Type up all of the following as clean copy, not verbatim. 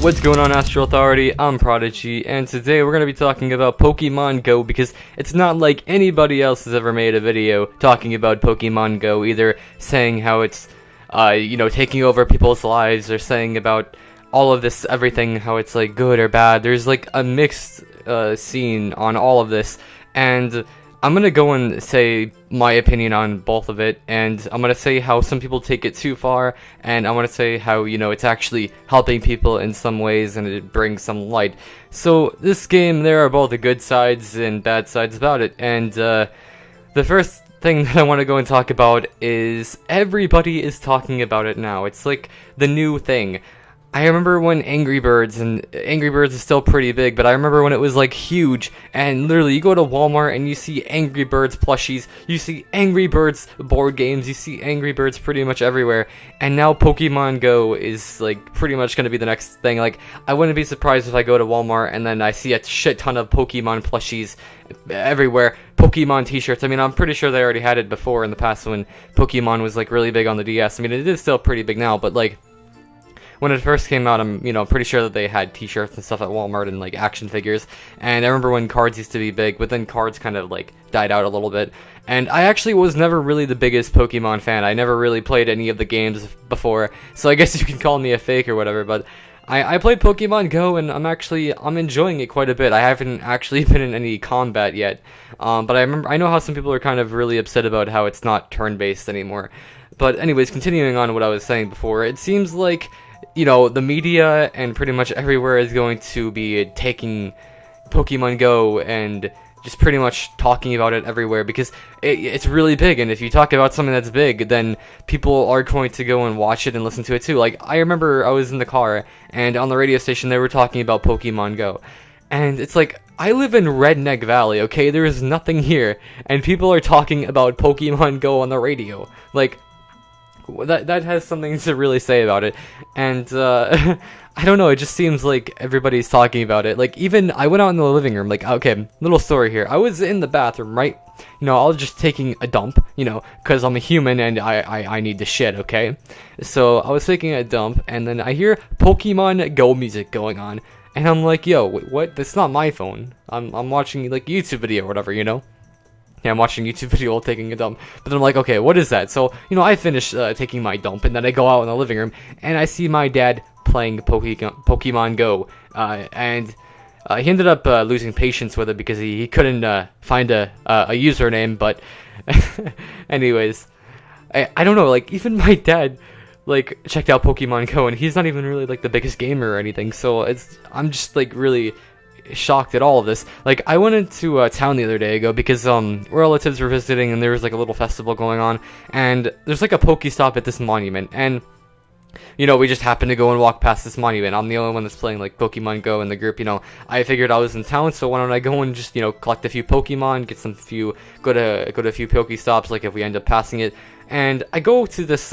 What's going on, Astral Authority? I'm Prodigy, and today we're going to be talking about Pokemon Go, because it's not like anybody else has ever made a video talking about Pokemon Go, either saying how it's, taking over people's lives, or saying about all of this, everything, how it's, like, good or bad. There's, like, a mixed, scene on all of this, and I'm gonna go and say my opinion on both of it, and I'm gonna say how some people take it too far, and I'm gonna say how, it's actually helping people in some ways, and it brings some light. So, this game, there are both the good sides and bad sides about it, and, the first thing that I want to go and talk about is everybody is talking about it now. It's like the new thing. I remember when Angry Birds is still pretty big, but I remember when it was like huge, and literally you go to Walmart and you see Angry Birds plushies, you see Angry Birds board games, you see Angry Birds pretty much everywhere, and now Pokemon Go is like pretty much going to be the next thing. Like, I wouldn't be surprised if I go to Walmart and then I see a shit ton of Pokemon plushies everywhere, Pokemon t-shirts. I mean, I'm pretty sure they already had it before in the past when Pokemon was like really big on the DS. I mean, it is still pretty big now, but like, when it first came out, I'm pretty sure that they had t-shirts and stuff at Walmart and, like, action figures. And I remember when cards used to be big, but then cards kind of, like, died out a little bit. And I actually was never really the biggest Pokemon fan. I never really played any of the games before, so I guess you can call me a fake or whatever, but I played Pokemon Go, and I'm enjoying it quite a bit. I haven't actually been in any combat yet, but I know how some people are kind of really upset about how it's not turn-based anymore. But anyways, continuing on what I was saying before, it seems like the media and pretty much everywhere is going to be taking Pokemon Go and just pretty much talking about it everywhere, because it's really big, and if you talk about something that's big, then people are going to go and watch it and listen to it too. Like, I remember I was in the car, and on the radio station they were talking about Pokemon Go, and it's like, I live in Redneck Valley, okay? There is nothing here, and people are talking about Pokemon Go on the radio. Like, that has something to really say about it, and I don't know, it just seems like everybody's talking about it. Like, even I went out in the living room, like, okay, little story here. I was in the bathroom, right? I was just taking a dump, because I'm a human and I need to shit, okay? So I was taking a dump, and then I hear Pokemon Go music going on, and I'm like, yo, what? That's not my phone. I'm watching, like, YouTube video or whatever, Yeah, I'm watching a YouTube video while taking a dump. But then I'm like, okay, what is that? So, I finish taking my dump, and then I go out in the living room, and I see my dad playing Pokemon Go. And he ended up losing patience with it because he couldn't find a username. But anyways, I don't know, like, even my dad, like, checked out Pokemon Go, and he's not even really, like, the biggest gamer or anything. So I'm just, like, really shocked at all of this. Like, I went into town the other day ago because relatives were visiting, and there was like a little festival going on, and there's like a Pokestop at this monument, and we just happened to go and walk past this monument. I'm the only one that's playing like Pokemon Go in the group. I figured I was in town, so why don't I go and just collect a few Pokemon, go to a few Pokestops, like if we end up passing it. And I go to this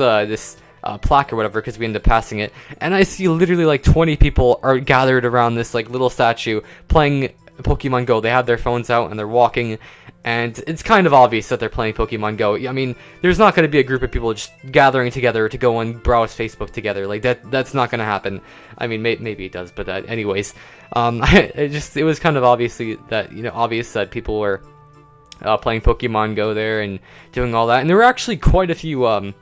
plaque or whatever, because we end up passing it, and I see literally like 20 people are gathered around this like little statue playing Pokemon Go. They have their phones out and they're walking, and it's kind of obvious that they're playing Pokemon Go. I mean, there's not going to be a group of people just gathering together to go and browse Facebook together. Like, that's not going to happen. I mean, maybe it does, but anyways, it was kind of obvious that people were playing Pokemon Go there and doing all that, and there were actually quite a few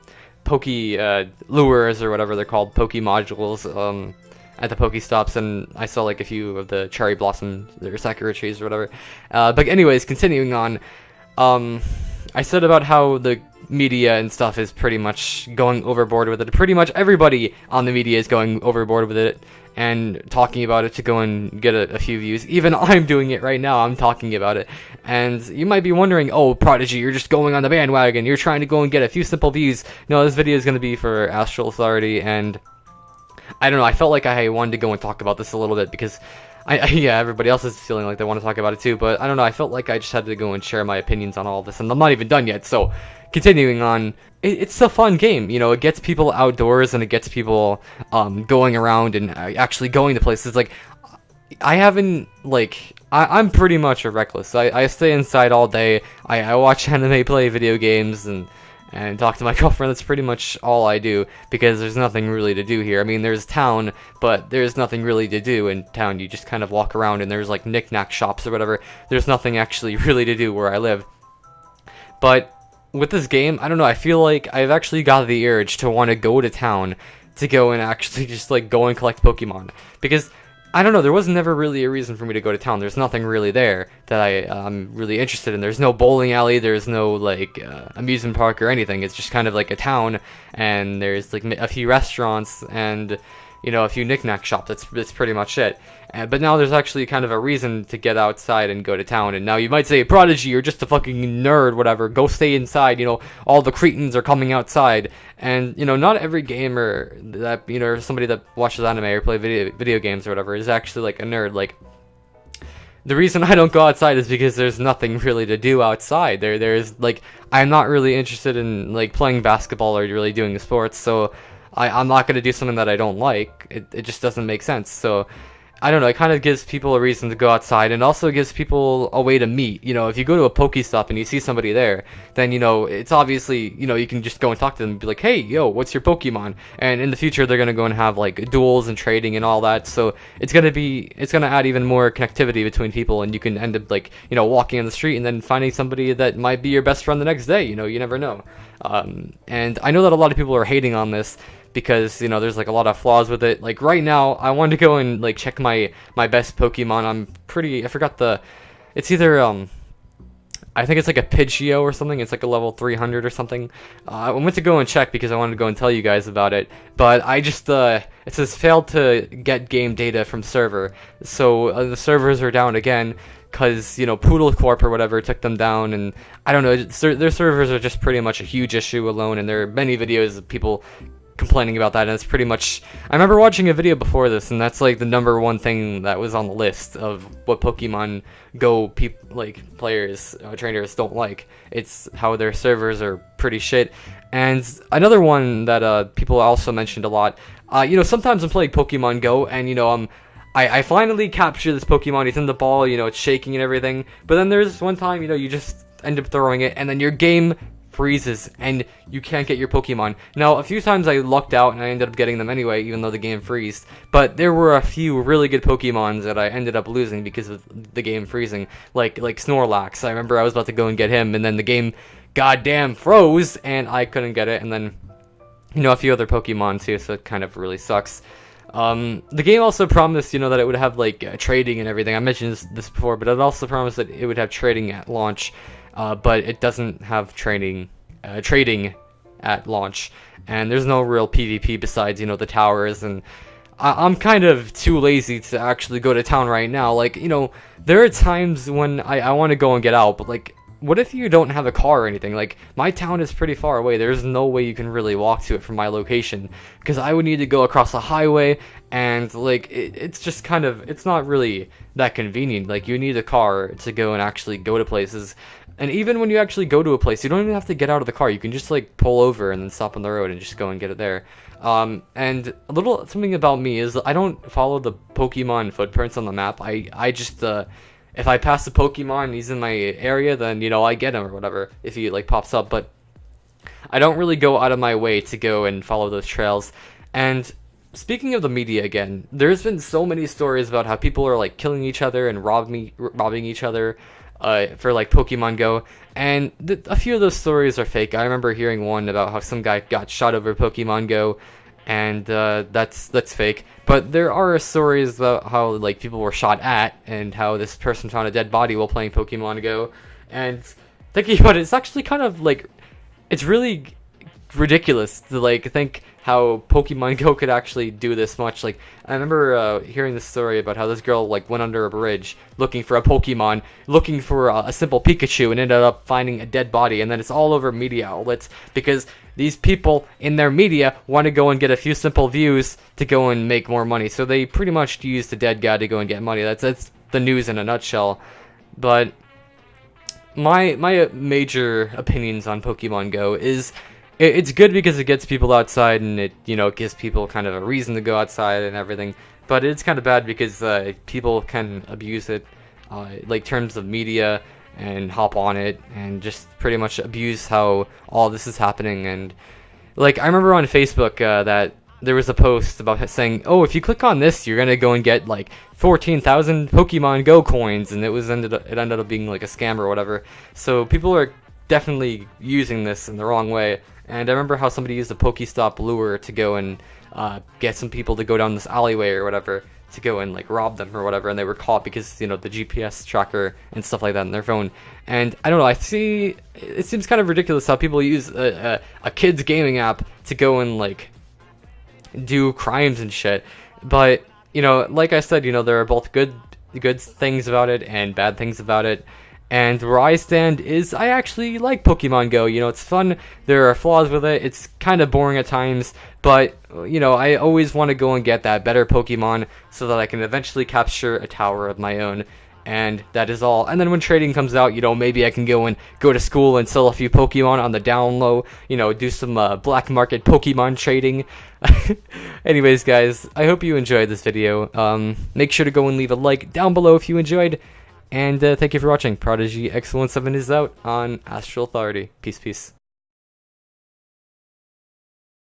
lures or whatever they're called, Poke modules, at the Pokestops, and I saw like a few of the cherry blossom or sakura trees or whatever. But anyways, continuing on, I said about how the media and stuff is pretty much going overboard with it. Pretty much everybody on the media is going overboard with it and talking about it to go and get a few views. Even I'm doing it right now. I'm talking about it. And you might be wondering, oh, Prodigy, you're just going on the bandwagon. You're trying to go and get a few simple views. No, this video is going to be for Astral Authority, and I don't know, I felt like I wanted to go and talk about this a little bit because yeah, everybody else is feeling like they want to talk about it too, but I don't know, I felt like I just had to go and share my opinions on all of this, and I'm not even done yet. So continuing on, it's a fun game, it gets people outdoors, and it gets people going around and actually going to places. Like, I haven't, like, I'm pretty much a recluse. I stay inside all day. I watch anime, play video games, and and talk to my girlfriend. That's pretty much all I do, because there's nothing really to do here. I mean, there's town, but there's nothing really to do in town. You just kind of walk around, and there's like knick-knack shops or whatever. There's nothing actually really to do where I live. But with this game, I don't know, I feel like I've actually got the urge to want to go to town to go and actually just like go and collect Pokemon, because I don't know, there was never really a reason for me to go to town. There's nothing really there that I'm really interested in. There's no bowling alley, there's no like amusement park or anything. It's just kind of like a town, and there's like a few restaurants and, you know, a few knick-knack shops. That's pretty much it. But now there's actually kind of a reason to get outside and go to town. And now you might say, Prodigy, you're just a fucking nerd, whatever. Go stay inside. You know, all the cretins are coming outside. And, you know, not every gamer that, you know, or somebody that watches anime or play video games or whatever is actually like a nerd. Like, the reason I don't go outside is because there's nothing really to do outside. There's like, I'm not really interested in like playing basketball or really doing sports, so I'm not going to do something that I don't like. It just doesn't make sense. So I don't know, it kind of gives people a reason to go outside, and also gives people a way to meet. You know, if you go to a Pokestop and you see somebody there, then, you know, it's obviously, you know, you can just go and talk to them and be like, hey, yo, what's your Pokemon? And in the future, they're going to go and have, like, duels and trading and all that, so it's going to add even more connectivity between people, and you can end up, like, you know, walking on the street and then finding somebody that might be your best friend the next day. You know, you never know. And I know that a lot of people are hating on this, because, you know, there's like a lot of flaws with it. Like right now, I wanted to go and like check my best Pokemon. I forgot it's either I think it's like a Pidgeot or something. It's like a level 300 or something. I went to go and check because I wanted to go and tell you guys about it, but I just it says failed to get game data from server. So the servers are down again, because, you know, Poodle Corp or whatever took them down, and I don't know, their servers are just pretty much a huge issue alone, and there are many videos of people complaining about that, and it's pretty much, I remember watching a video before this, and that's like the #1 thing that was on the list of what Pokemon Go players, trainers don't like. It's how their servers are pretty shit. And another one that people also mentioned a lot, you know, sometimes I'm playing Pokemon Go, and, you know, I finally capture this Pokemon, he's in the ball, you know, it's shaking and everything, but then there's one time, you know, you just end up throwing it, and then your game freezes, and you can't get your Pokemon. Now, a few times I lucked out, and I ended up getting them anyway, even though the game freezed, but there were a few really good Pokemons that I ended up losing because of the game freezing, like Snorlax. I remember I was about to go and get him, and then the game goddamn froze, and I couldn't get it, and then, you know, a few other Pokemon too, so it kind of really sucks. The game also promised, you know, that it would have, like, trading and everything. I mentioned this before, but it also promised that it would have trading at launch, but it doesn't have trading at launch, and there's no real PvP besides, you know, the towers, and I'm kind of too lazy to actually go to town right now. Like, you know, there are times when I want to go and get out, but, like, what if you don't have a car or anything? Like, my town is pretty far away. There's no way you can really walk to it from my location, because I would need to go across a highway, and, like, it's just kind of, it's not really that convenient. Like, you need a car to go and actually go to places, and even when you actually go to a place, you don't even have to get out of the car. You can just, like, pull over and then stop on the road and just go and get it there. And a little something about me is I don't follow the Pokemon footprints on the map. I just, if I pass a Pokemon and he's in my area, then, you know, I get him or whatever, if he, like, pops up, but I don't really go out of my way to go and follow those trails. And speaking of the media again, there's been so many stories about how people are, like, killing each other and robbing each other for, like, Pokemon Go, and a few of those stories are fake. I remember hearing one about how some guy got shot over Pokemon Go, and that's fake. But there are stories about how, like, people were shot at, and how this person found a dead body while playing Pokemon Go. And thinking about it, it's actually kind of, like, it's really ridiculous to, like, think how Pokemon Go could actually do this much. Like, I remember hearing this story about how this girl, like, went under a bridge looking for a Pokemon, looking for a simple Pikachu, and ended up finding a dead body. And then it's all over media outlets, because these people in their media want to go and get a few simple views to go and make more money. So they pretty much use the dead guy to go and get money. That's the news in a nutshell. But my major opinions on Pokemon Go is it's good because it gets people outside, and it, you know, gives people kind of a reason to go outside and everything. But it's kind of bad because people can abuse it, like, terms of media, and hop on it and just pretty much abuse how all this is happening. And like, I remember on Facebook that there was a post about saying, oh, if you click on this, you're gonna go and get like 14,000 Pokemon Go coins, and it ended up being like a scam or whatever. So people are definitely using this in the wrong way. And I remember how somebody used a Pokestop lure to go and get some people to go down this alleyway or whatever to go and like rob them or whatever, and they were caught because, you know, the GPS tracker and stuff like that in their phone. And I don't know, it seems kind of ridiculous how people use a kid's gaming app to go and like do crimes and shit. But, you know, like I said, you know, there are both good things about it and bad things about it. And where I stand is I actually like Pokemon Go. You know, it's fun. There are flaws with it. It's kind of boring at times, but, you know, I always want to go and get that better Pokemon so that I can eventually capture a tower of my own. And that is all. And then when trading comes out, you know, maybe I can go to school and sell a few Pokemon on the down low. You know, do some black market Pokemon trading. Anyways, guys, I hope you enjoyed this video. Make sure to go and leave a like down below if you enjoyed. And thank you for watching. Prodigy X17 is out on Astral Authority. Peace, peace.